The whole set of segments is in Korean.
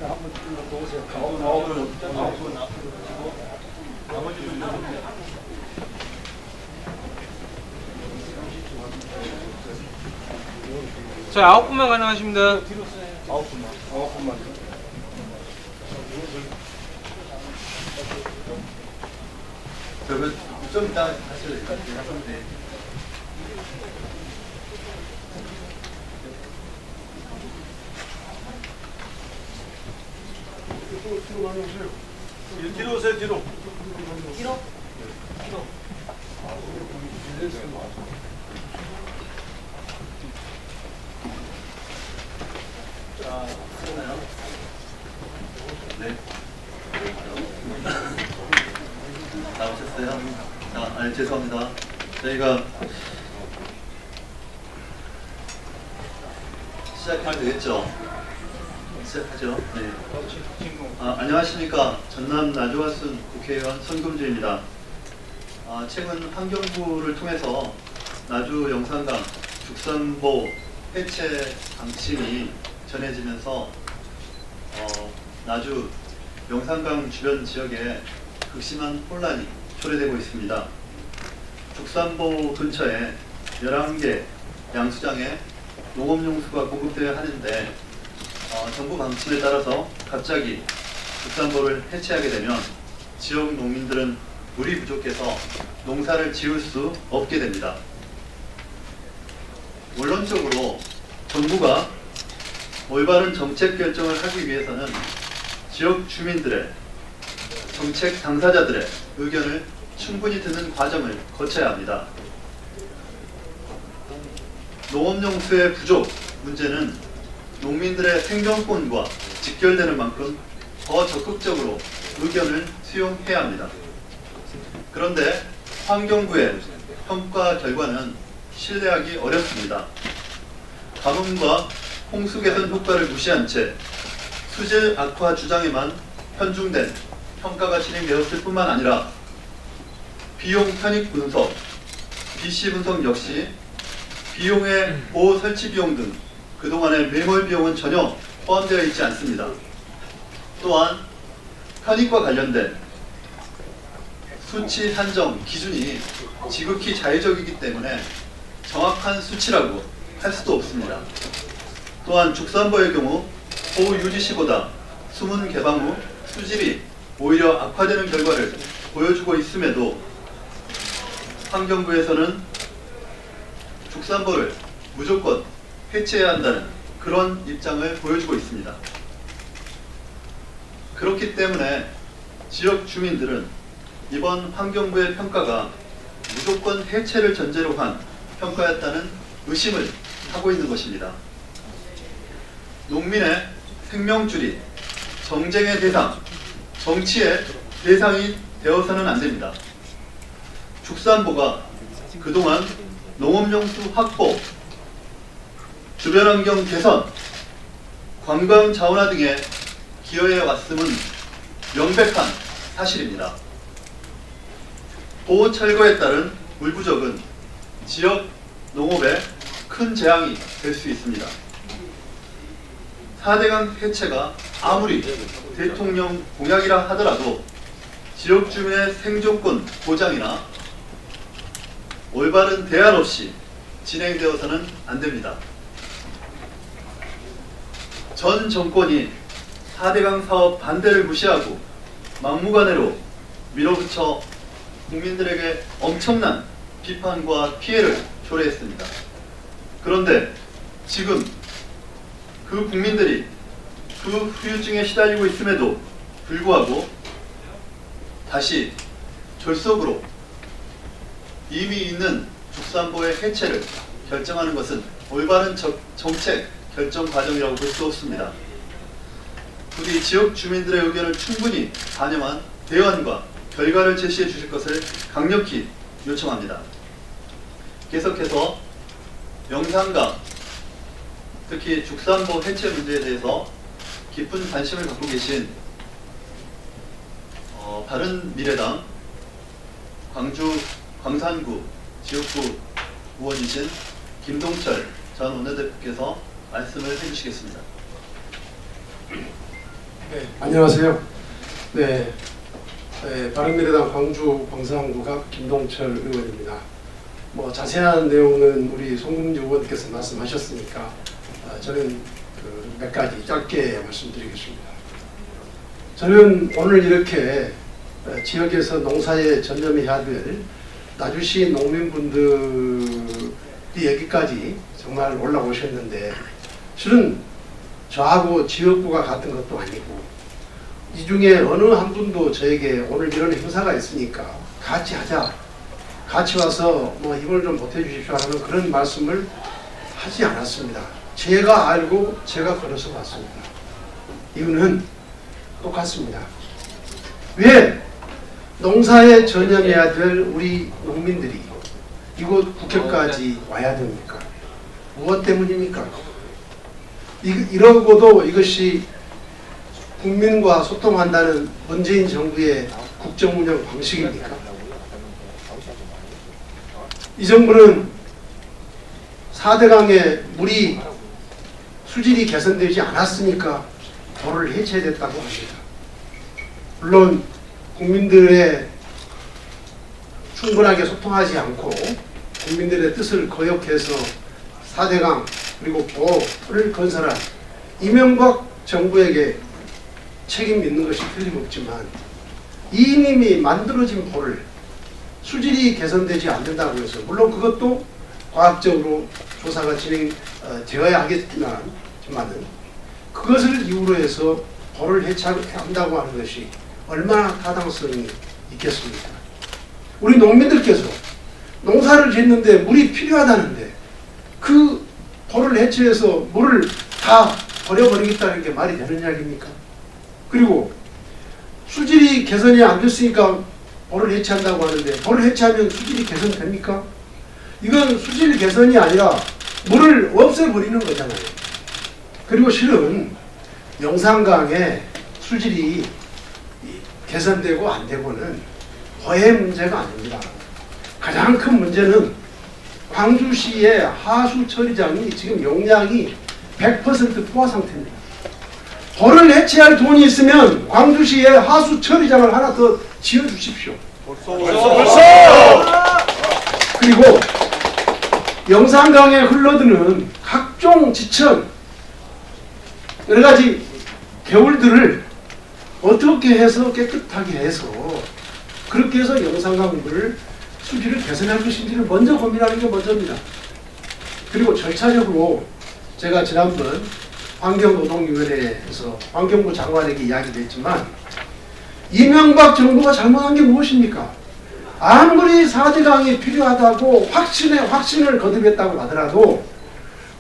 한번 보세요. 나머지 분 저희 9분만 가능하십니다. 9분만. 그러면 좀 이따 하셔도 될 것 같아요. 네. 뒤로 오세요, 뒤로. 자, 쓰나요? 네. 나오셨어요? 자, 아니, 죄송합니다. 저희가 시작해도 되겠죠? 시작하죠. 네. 안녕하십니까. 전남 나주화순 국회의원 손금주입니다. 최근 환경부를 통해서 나주 영산강 죽산보 해체 방침이 전해지면서 나주 영산강 주변 지역에 극심한 혼란이 초래되고 있습니다. 죽산보 근처에 11개 양수장에 농업용수가 공급되어야 하는데 정부 방침에 따라서 갑자기 죽산보를 해체하게 되면 지역 농민들은 물이 부족해서 농사를 지을 수 없게 됩니다. 원론적으로 정부가 올바른 정책 결정을 하기 위해서는 지역 주민들의 정책 당사자들의 의견을 충분히 듣는 과정을 거쳐야 합니다. 농업용수의 부족 문제는 농민들의 생존권과 직결되는 만큼 더 적극적으로 의견을 수용해야 합니다. 그런데 환경부의 평가 결과는 신뢰하기 어렵습니다. 가뭄과 홍수 개선 효과를 무시한 채 수질 악화 주장에만 편중된 평가가 진행되었을 뿐만 아니라 비용 편익 분석, BC 분석 역시 비용의 보호 설치 비용 등 그동안의 매몰 비용은 전혀 포함되어 있지 않습니다. 또한 편익과 관련된 수치 산정 기준이 지극히 자의적이기 때문에 정확한 수치라고 할 수도 없습니다. 또한 죽산보의 경우 보호 유지시보다 수문 개방 후 수질이 오히려 악화되는 결과를 보여주고 있음에도 환경부에서는 죽산보를 무조건 해체해야 한다는 그런 입장을 보여주고 있습니다. 그렇기 때문에 지역 주민들은 이번 환경부의 평가가 무조건 해체를 전제로 한 평가였다는 의심을 하고 있는 것입니다. 농민의 생명줄이 정쟁의 대상, 정치의 대상이 되어서는 안 됩니다. 죽산보가 그동안 농업용수 확보, 주변환경 개선, 관광 자원화 등에 기여해 왔음은 명백한 사실입니다. 보호 철거에 따른 물 부족은 지역 농업에 큰 재앙이 될 수 있습니다. 4대강 해체가 아무리 대통령 공약이라 하더라도 지역 주민의 생존권 보장이나 올바른 대안 없이 진행되어서는 안 됩니다. 전 정권이 4대강 사업 반대를 무시하고 막무가내로 밀어붙여 국민들에게 엄청난 비판과 피해를 초래했습니다. 그런데 지금 그 국민들이 그 후유증에 시달리고 있음에도 불구하고 다시 졸속으로 이미 있는 죽산보의 해체를 결정하는 것은 올바른 정책 결정 과정이라고 볼 수 없습니다. 부디 지역 주민들의 의견을 충분히 반영한 대안과 결과를 제시해 주실 것을 강력히 요청합니다. 계속해서 영산강, 특히 죽산보 해체 문제에 대해서 깊은 관심을 갖고 계신 바른미래당 광주 광산구 지역구 의원이신 김동철 전 원내대표께서 말씀을 해주시겠습니다. 네, 안녕하세요. 네, 바른미래당 광주 광산구갑 김동철 의원입니다. 뭐 자세한 내용은 우리 송금주 의원께서 말씀하셨으니까 저는 몇 가지 짧게 말씀드리겠습니다. 저는 오늘 이렇게 지역에서 농사에 전념해야 될 나주시 농민분들이 여기까지 정말 올라오셨는데 실은 저하고 지역구가 같은 것도 아니고 이 중에 어느 한 분도 저에게 오늘 이런 행사가 있으니까 같이 하자, 같이 와서 뭐 이걸 좀 못해 주십시오 하는 그런 말씀을 하지 않았습니다. 제가 알고 제가 걸어서 왔습니다. 이유는 똑같습니다. 왜 농사에 전념해야 될 우리 농민들이 이곳 국회까지 와야 됩니까? 무엇 때문입니까? 이러고도 이것이 국민과 소통한다는 문재인 정부의 국정운영 방식입니까? 이 정부는 4대강의 물이 수질이 개선되지 않았으니까 도를 해체됐다고 합니다. 물론 국민들의 충분하게 소통하지 않고 국민들의 뜻을 거역해서 4대강 그리고 보를 건설한 이명박 정부에게 책임 있는 것이 틀림없지만 이님이 만들어진 보를 수질이 개선되지 않는다고 해서 물론 그것도 과학적으로 조사가 진행되어야 하겠지만 그것을 이유로 해서 보를 해체한다고 하는 것이 얼마나 타당성이 있겠습니까? 우리 농민들께서 농사를 짓는데 물이 필요하다는데 그 보를 해체해서 물을 다 버려버리겠다는 게 말이 되는 이야기입니까? 그리고 수질이 개선이 안 됐으니까 보를 해체한다고 하는데 보를 해체하면 수질이 개선됩니까? 이건 수질 개선이 아니라 물을 없애버리는 거잖아요. 그리고 실은 영산강의 수질이 개선되고 안 되고는 보의 문제가 아닙니다. 가장 큰 문제는 광주시의 하수 처리장이 지금 용량이 100% 포화 상태입니다. 보를 해체할 돈이 있으면 광주시에 하수 처리장을 하나 더 지어주십시오. 그리고 영산강에 흘러드는 각종 지천 여러가지 개울들을 어떻게 해서 깨끗하게 해서 그렇게 해서 영산강 물을 수질을 개선할 것인지를 먼저 고민하는 게 먼저입니다. 그리고 절차적으로 제가 지난번 환경노동위원회에서 환경부 장관에게 이야기도 했지만 이명박 정부가 잘못한 게 무엇입니까? 아무리 4대강이 필요하다고 확신을 거듭했다고 하더라도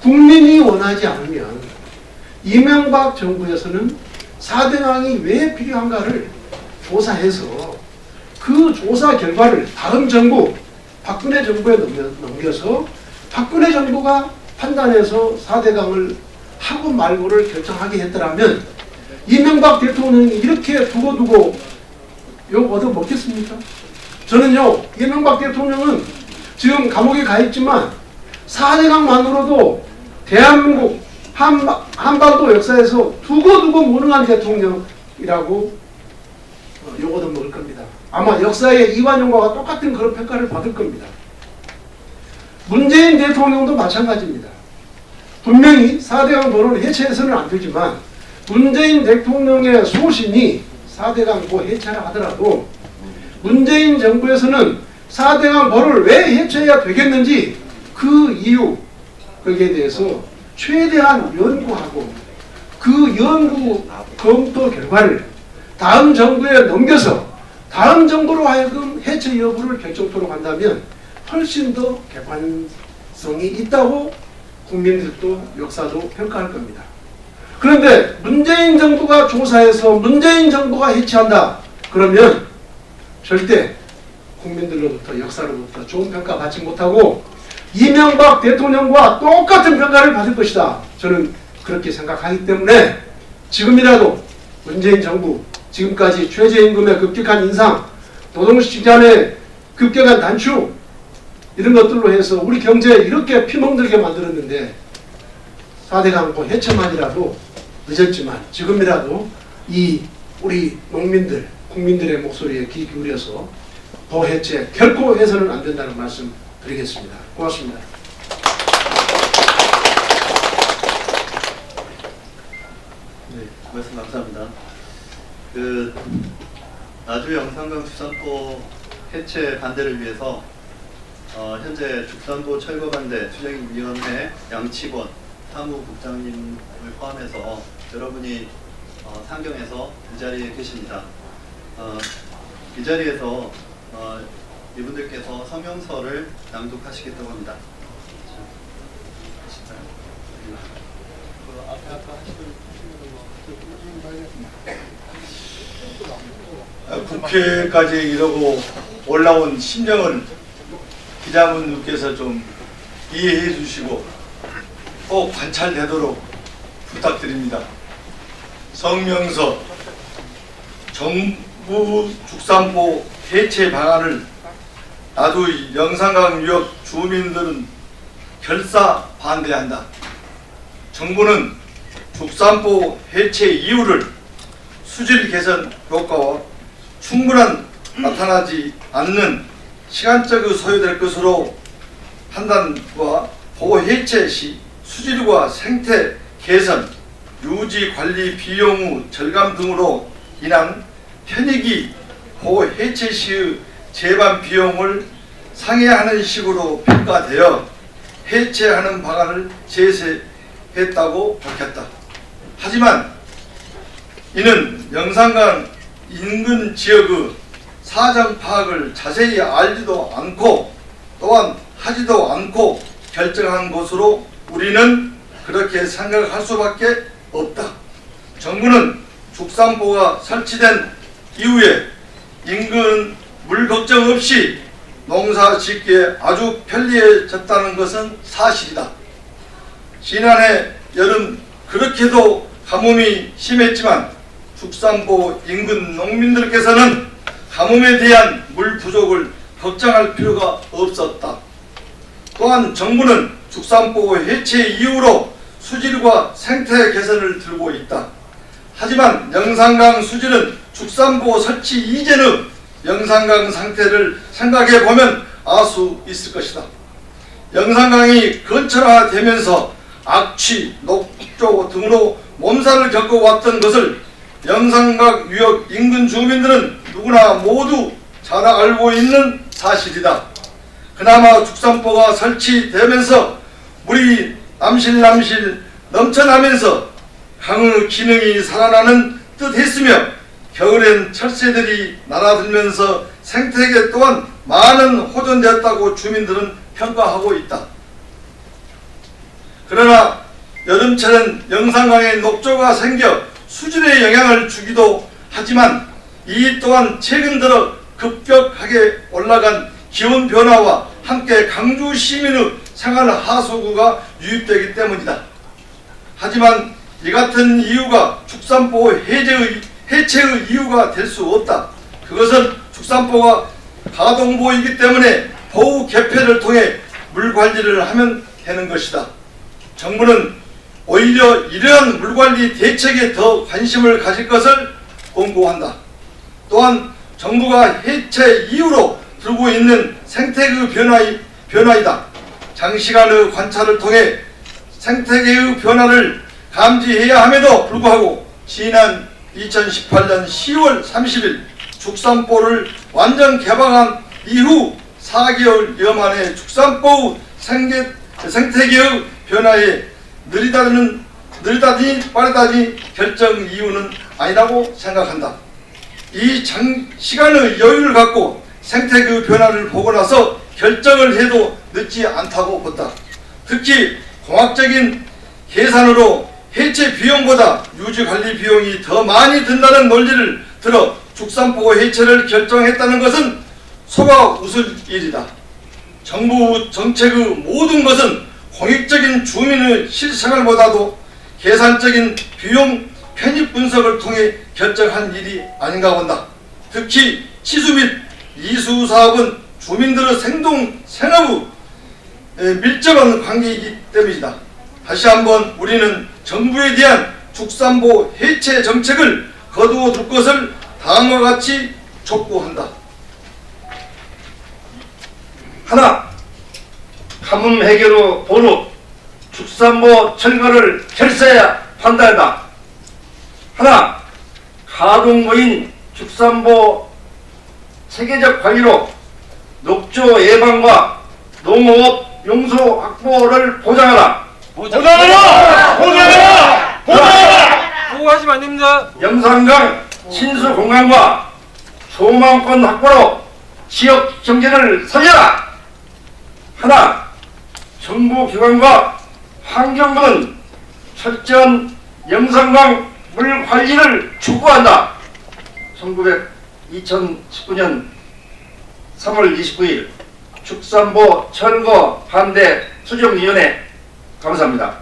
국민이 원하지 않으면 이명박 정부에서는 4대강이 왜 필요한가를 조사해서 그 조사 결과를 다음 정부 박근혜 정부에 넘겨서 박근혜 정부가 판단해서 4대강을 하고 말고를 결정하게 했더라면 이명박 대통령이 이렇게 두고두고 욕 얻어먹겠습니까? 저는요 이명박 대통령은 지금 감옥에 가 있지만 4대강만으로도 대한민국 한반도 역사에서 두고두고 무능한 대통령이라고 욕 얻어먹을 겁니다. 아마 역사의 이완용과 똑같은 그런 평가를 받을 겁니다. 문재인 대통령도 마찬가지입니다. 분명히 4대강 보를 해체해서는 안 되지만 문재인 대통령의 소신이 4대강 보 해체를 하더라도 문재인 정부에서는 4대강 보를 왜 해체해야 되겠는지 그 이유 거기에 대해서 최대한 연구하고 그 연구 검토 결과를 다음 정부에 넘겨서 다음 정부로 하여금 해체 여부를 결정토록 한다면 훨씬 더 객관성이 있다고 국민들도 역사도 평가할 겁니다. 그런데 문재인 정부가 조사해서 문재인 정부가 해체한다 그러면 절대 국민들로부터 역사로부터 좋은 평가 받지 못하고 이명박 대통령과 똑같은 평가를 받을 것이다. 저는 그렇게 생각하기 때문에 지금이라도 문재인 정부 지금까지 최저임금의 급격한 인상, 노동시간의 급격한 단축 이런 것들로 해서 우리 경제에 이렇게 피멍들게 만들었는데 4대강 보 해체만이라도 늦었지만 지금이라도 이 우리 농민들, 국민들의 목소리에 귀 기울여서 보 해체 결코 해서는 안 된다는 말씀 드리겠습니다. 고맙습니다. 네, 말씀 감사합니다. 나주 영산강 축산포 해체 반대를 위해서 현재 축산포 철거반대 투쟁위원회 양치권 사무국장님을 포함해서 여러분이 상경에서 이 자리에 계십니다. 이 자리에서 이분들께서 성명서를 낭독하시겠다고 합니다. 국회까지 이러고 올라온 심정을 기자분들께서 좀 이해해 주시고 꼭 관찰되도록 부탁드립니다. 성명서 정부 축산포 해체 방안을 나주 영산강 유역 주민들은 결사 반대한다. 정부는 축산포 해체 이유를 수질 개선 효과와 충분한 나타나지 않는 시간적으로 소요될 것으로 판단과 보호 해체 시 수질과 생태 개선, 유지 관리 비용 후 절감 등으로 인한 편익이 보호 해체 시의 재반 비용을 상회하는 식으로 평가되어 해체하는 방안을 제시했다고 밝혔다. 하지만 이는 영산강 인근 지역의 사정 파악을 자세히 알지도 않고 또한 하지도 않고 결정한 것으로 우리는 그렇게 생각할 수밖에 없다. 정부는 축산포가 설치된 이후에 인근 물 걱정 없이 농사 짓기에 아주 편리해졌다는 것은 사실이다. 지난해 여름 그렇게도 가뭄이 심했지만 축산포 인근 농민들께서는 가뭄에 대한 물 부족을 걱정할 필요가 없었다. 또한 정부는 축산포 해체 이후로 수질과 생태 개선을 들고 있다. 하지만 영산강 수질은 축산포 설치 이전의 영산강 상태를 생각해 보면 알 수 있을 것이다. 영산강이 건철화되면서 악취, 녹조 등으로 몸살을 겪어왔던 것을 영산강 유역 인근 주민들은 누구나 모두 잘 알고 있는 사실이다. 그나마 축산포가 설치되면서 물이 남실남실 넘쳐나면서 강의 기능이 살아나는 듯 했으며 겨울엔 철새들이 날아들면서 생태계 또한 많은 호전되었다고 주민들은 평가하고 있다. 그러나 여름철엔 영산강에 녹조가 생겨 수질에 영향을 주기도 하지만 이 또한 최근 들어 급격하게 올라간 기온 변화와 함께 강주 시민의 생활 하수구가 유입되기 때문이다. 하지만 이 같은 이유가 축산포 해체의 이유가 될 수 없다. 그것은 축산포가 가동보이기 때문에 보호 개폐를 통해 물 관리를 하면 되는 것이다. 정부는 오히려 이러한 물관리 대책에 더 관심을 가질 것을 권고한다. 또한 정부가 해체 이후로 들고 있는 생태계의 변화이다. 장시간의 관찰을 통해 생태계의 변화를 감지해야 함에도 불구하고 지난 2018년 10월 30일 축산포를 완전 개방한 이후 4개월여 만에 축산포의 생태계의 변화에 느리다니 빠르다니 결정 이유는 아니라고 생각한다. 이 장시간의 여유를 갖고 생태계 변화를 보고 나서 결정을 해도 늦지 않다고 본다. 특히 공학적인 계산으로 해체 비용보다 유지관리 비용이 더 많이 든다는 논리를 들어 축산포 해체를 결정했다는 것은 속아 웃을 일이다. 정부 정책의 모든 것은 공익적인 주민의 실생활보다도 계산적인 비용 편입 분석을 통해 결정한 일이 아닌가 본다. 특히 치수 및 이수 사업은 주민들의 생업의 밀접한 관계이기 때문이다. 다시 한번 우리는 정부에 대한 축산포 해체 정책을 거두어둘 것을 다음과 같이 촉구한다. 하나, 가뭄 해결 후 보루 축산보 철거를 결사해야 판단한다. 하나, 가동무인 축산보 체계적 관리로 녹조 예방과 농업 용수 확보를 보장하라. 보고하시면 안 됩니다. 영산강 신수 공간과 소망권 확보로 지역 경제를 살려라. 하나, 정부 기관과 환경부는 철저한 영산강 물 관리를 추구한다. 2019년 3월 29일 축산보 철거 반대 수정위원회. 감사합니다.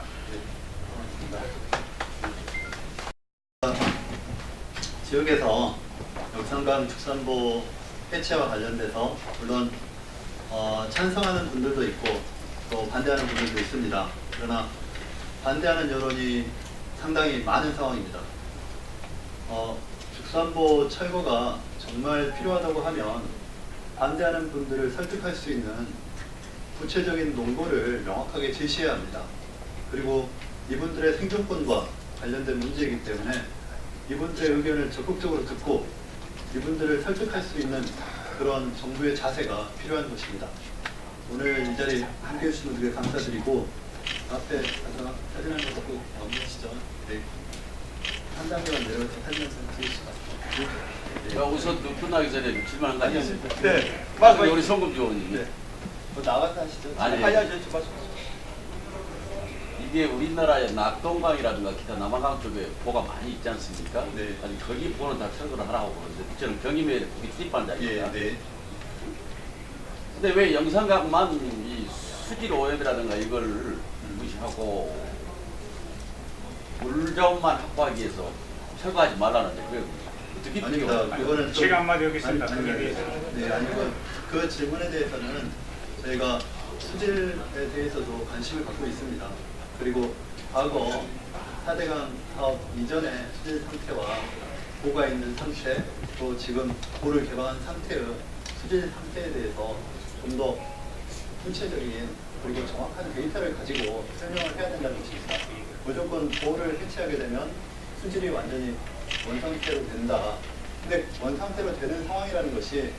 지역에서 영산강 축산보 해체와 관련돼서 물론 찬성하는 분들도 있고 또 반대하는 분들도 있습니다. 그러나 반대하는 여론이 상당히 많은 상황입니다. 축산보 철거가 정말 필요하다고 하면 반대하는 분들을 설득할 수 있는 구체적인 논거를 명확하게 제시해야 합니다. 그리고 이분들의 생존권과 관련된 문제이기 때문에 이분들의 의견을 적극적으로 듣고 이분들을 설득할 수 있는 그런 정부의 자세가 필요한 것입니다. 오늘 이 자리에 함께해 주신 분들께 감사드리고 앞에 가서 사진 한 번 갖고 넘기시죠. 네. 한 단계만 내려가서 사진 한 번 찍으시죠. 야, 우선 끝나기 전에 묻힐만한 거 아니었습니까? 네. 맞아요. 우리 송금 조원님. 네. 뭐 나가서 하시죠. 아니, 이게 우리나라의 낙동강이라든가 기타 남한강 쪽에 보가 많이 있지 않습니까? 네. 아니 거기 보는 다 철거를 하라고 그러는데 저는 경임에 거기 투입한 자입니다. 예, 네. 근데 왜 영산강만 이 수질 오염이라든가 이걸 무시하고 물정만 확보하기 위해서 철거하지 말라는데 그게 어떻게 아닙니다. 그거는 제가 한마디 하겠습니다. 아니, 그에 대해서. 네, 아니고 그 질문에 대해서는 저희가 수질에 대해서도 관심을 갖고 있습니다. 그리고 과거 4대강 사업 이전의 수질 상태와 보가 있는 상태, 또 지금 보를 개방한 상태의 수질 상태에 대해서 좀 더 구체적인 그리고 정확한 데이터를 가지고 설명을 해야 된다는 것입니다. 무조건 보를 해체하게 되면 수질이 완전히 원상태로 된다. 근데 원상태로 되는 상황이라는 것이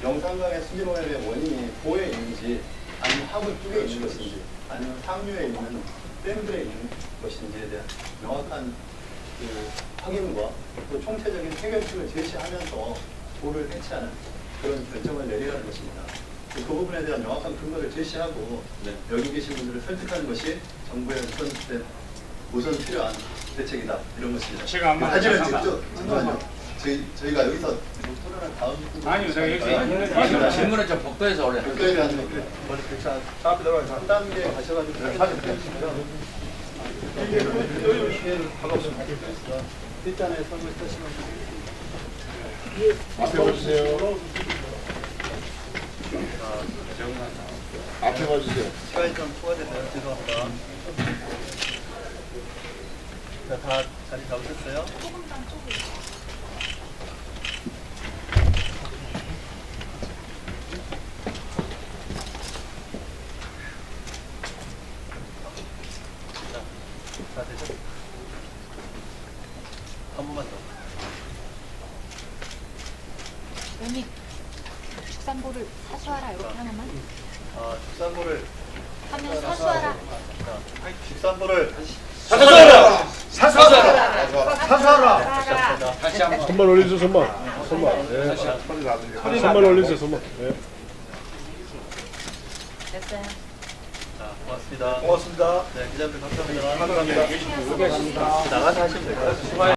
영산강의 수질 오염의 원인이 보에 있는지 아니면 하구 쪽에 있는 것인지 아니면 상류에 있는 댐들에 있는 것인지에 대한 명확한 그 확인과 또 총체적인 해결책을 제시하면서 보를 해체하는 그런 결정을 내리라는 것입니다. 그 부분에 대한 명확한 근거를 제시하고 네. 여기 계신 분들을 설득하는 것이 정부의 우선 필요한 대책이다 이런 것입니다. 제가 한번 하지만 잠깐만. 잠깐만요. 저희가 여기서 토론을 다음 아니요, 제가 여기서 질문은 저 복도에서 원래 국가에 대한 머리 교차 한 단계 가셔가지고 사진 보시고요. 일단에 선물 쓰시면 앞에 봐주세요. 앞에 봐주세요. 시간이 좀 초과돼서요. 죄송합니다. 자, 다 자리 잡으셨어요? 자, 되죠? 한 번만 더. 의미 축산보를 사수하라 이렇게 하나만 축산보를 하면 사수하라 자, 축산보를 손만 올려주세요, 손만. 손만. 네. 손만 올려주세요, 손만. 네. 됐어요. 자, 고맙습니다. 고맙습니다. 네, 기자분들 감사합니다. 감사합니다. 나가서 하시면 될 것 같습니다.